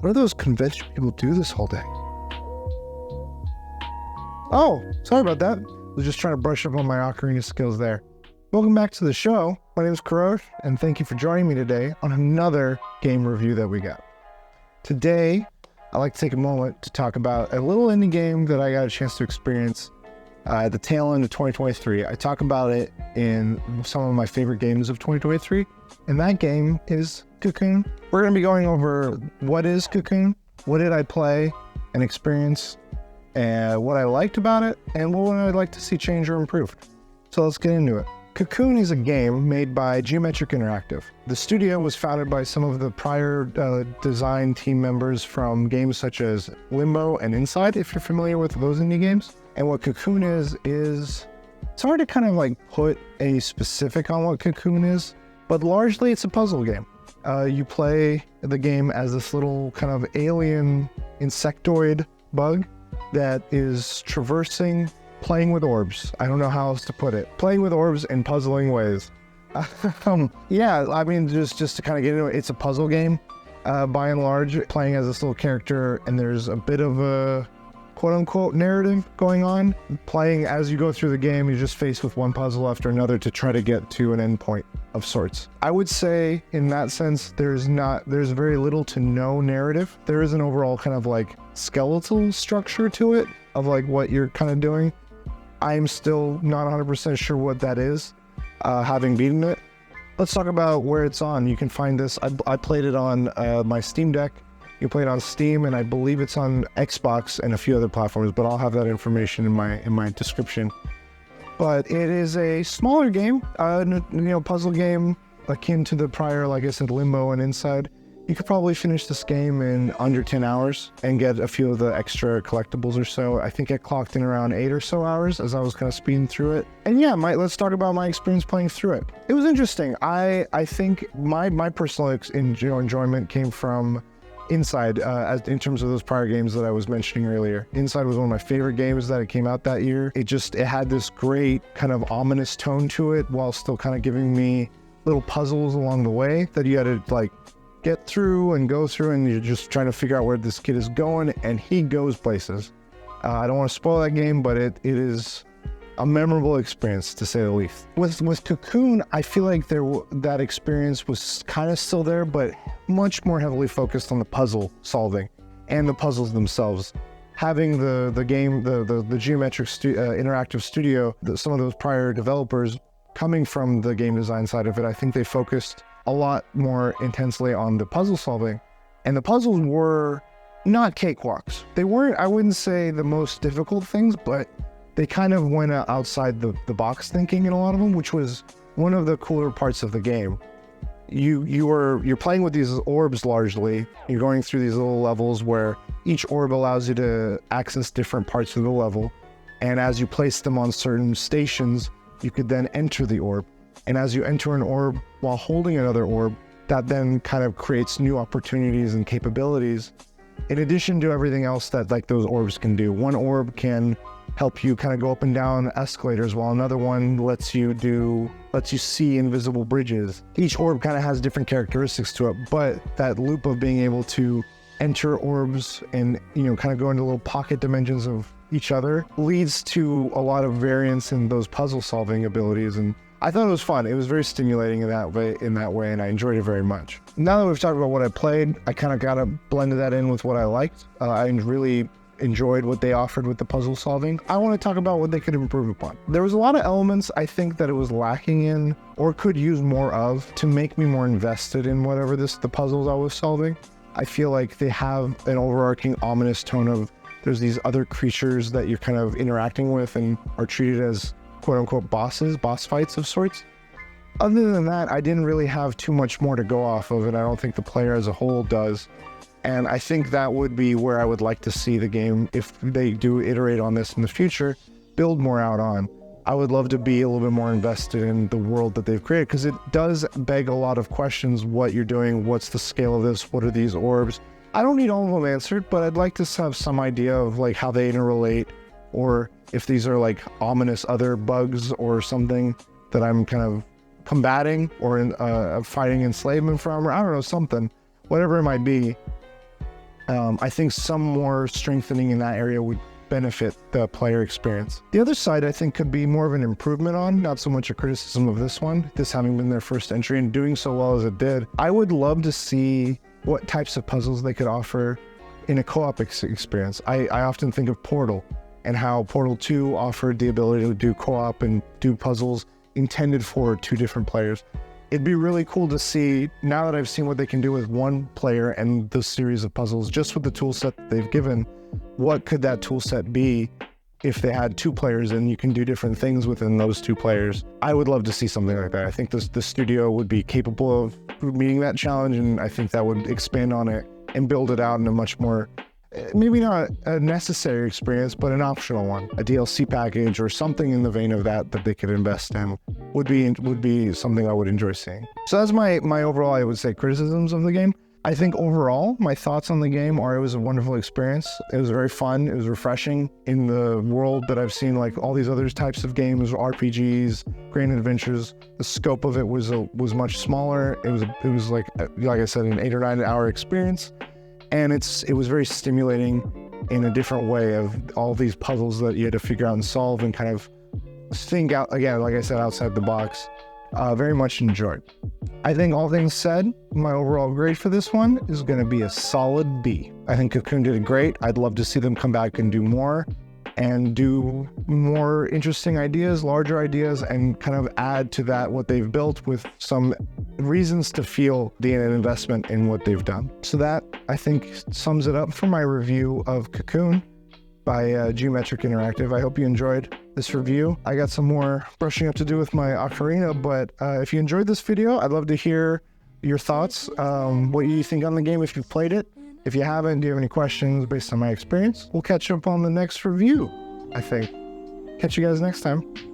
What do those convention people do this whole day? Oh, sorry about that. I was just trying to brush up on my ocarina skills there. Welcome back to the show. My name is Kurosh, and thank you for joining me today on another game review that we got. Today, I'd like to take a moment to talk about a little indie game that I got a chance to experience at the tail end of 2023. I talk about it in some of my favorite games of 2023, and that game is Cocoon. We're going to be going over what is Cocoon, what did I play and experience, and what I liked about it, and what I'd like to see change or improved. So let's get into it. Cocoon is a game made by Geometric Interactive. The studio was founded by some of the prior design team members from games such as Limbo and Inside, if you're familiar with those indie games. And what Cocoon is it's hard to kind of like put a specific on what Cocoon is, but largely it's a puzzle game. You play the game as this little kind of alien insectoid bug that is traversing, playing with orbs. I don't know how else to put it. Playing with orbs in puzzling ways. Yeah, I mean, just to kind of get into it, it's a puzzle game, by and large, playing as this little character, and there's a bit of a quote-unquote narrative going on. Playing as you go through the game, you're just faced with one puzzle after another to try to get to an endpoint of sorts. I would say, in that sense, there's very little to no narrative. There is an overall kind of like skeletal structure to it, of like what you're kind of doing. I'm still not 100% sure what that is, having beaten it. Let's talk about where it's on. You can find this. I played it on my Steam Deck. You play it on Steam, and I believe it's on Xbox and a few other platforms, but I'll have that information in my description. But it is a smaller game, puzzle game akin to the prior, like I said, Limbo and Inside. You could probably finish this game in under 10 hours and get a few of the extra collectibles or so. I think it clocked in around 8 or so hours as I was kind of speeding through it. And yeah, let's talk about my experience playing through it. It was interesting. I think my personal enjoyment came from Inside, in terms of those prior games that I was mentioning earlier. Inside was one of my favorite games that came out that year. It had this great kind of ominous tone to it while still kind of giving me little puzzles along the way that you had to like get through and go through, and you're just trying to figure out where this kid is going, and he goes places. I don't want to spoil that game, but it is a memorable experience, to say the least. With Cocoon, I feel like that experience was kind of still there, but much more heavily focused on the puzzle solving and the puzzles themselves. Having the game, the Geometric Interactive Studio, some of those prior developers coming from the game design side of it, I think they focused a lot more intensely on the puzzle solving. And the puzzles were not cakewalks. They weren't, I wouldn't say, the most difficult things, but they kind of went outside the box thinking in a lot of them, which was one of the cooler parts of the game. You're playing with these orbs largely. You're going through these little levels where each orb allows you to access different parts of the level. And as you place them on certain stations, you could then enter the orb. And as you enter an orb while holding another orb, that then kind of creates new opportunities and capabilities. In addition to everything else that like those orbs can do. One orb can help you kind of go up and down escalators, while another one lets you see invisible bridges. Each orb kind of has different characteristics to it, but that loop of being able to enter orbs and, kind of go into little pocket dimensions of each other leads to a lot of variance in those puzzle solving abilities. And I thought it was fun. It was very stimulating in that way, and I enjoyed it very much. Now that we've talked about what I played, I kind of got to blend that in with what I liked. I really enjoyed what they offered with the puzzle solving. I want to talk about what they could improve upon. There was a lot of elements I think that it was lacking in, or could use more of, to make me more invested in whatever the puzzles I was solving. I feel like they have an overarching ominous tone of there's these other creatures that you're kind of interacting with and are treated as quote-unquote boss fights of sorts. Other than that, I didn't really have too much more to go off of, and I don't think the player as a whole does. And I think that would be where I would like to see the game, if they do iterate on this in the future, build more out on. I would love to be a little bit more invested in the world that they've created, because it does beg a lot of questions. What you're doing, what's the scale of this, what are these orbs? I don't need all of them answered, but I'd like to have some idea of like how they interrelate, or if these are like ominous other bugs or something that I'm kind of combating or fighting enslavement from, or I don't know, something, whatever it might be. I think some more strengthening in that area would benefit the player experience. The other side, I think, could be more of an improvement on, not so much a criticism of this one, this having been their first entry and doing so well as it did. I would love to see what types of puzzles they could offer in a co-op experience. I often think of Portal and how Portal 2 offered the ability to do co-op and do puzzles intended for 2 different players. It'd be really cool to see, now that I've seen what they can do with 1 player and the series of puzzles, just with the tool set that they've given, what could that tool set be if they had 2 players and you can do different things within those 2 players? I would love to see something like that. I think the studio would be capable of meeting that challenge, and I think that would expand on it and build it out in a much more, maybe not a necessary experience, but an optional one, a DLC package or something in the vein of that they could invest in would be something I would enjoy seeing. So that's my overall, I would say, criticisms of the game. I think overall, my thoughts on the game are it was a wonderful experience. It was very fun. It was refreshing in the world that I've seen, like all these other types of games, RPGs, grand adventures. The scope of it was much smaller. It was like I said, an 8 or 9 hour experience. And it was very stimulating in a different way of all these puzzles that you had to figure out and solve and kind of think out, again, like I said, outside the box. Very much enjoyed. I think all things said, my overall grade for this one is going to be a solid B. I think Cocoon did great. I'd love to see them come back and do more interesting ideas, larger ideas, and kind of add to that what they've built with some reasons to feel the investment in what they've done. So that, I think, sums it up for my review of Cocoon by Geometric Interactive. I hope you enjoyed this review. I got some more brushing up to do with my ocarina, but if you enjoyed this video, I'd love to hear your thoughts, what you think on the game if you've played it. If you haven't, do you have any questions based on my experience? We'll catch up on the next review, I think. Catch you guys next time.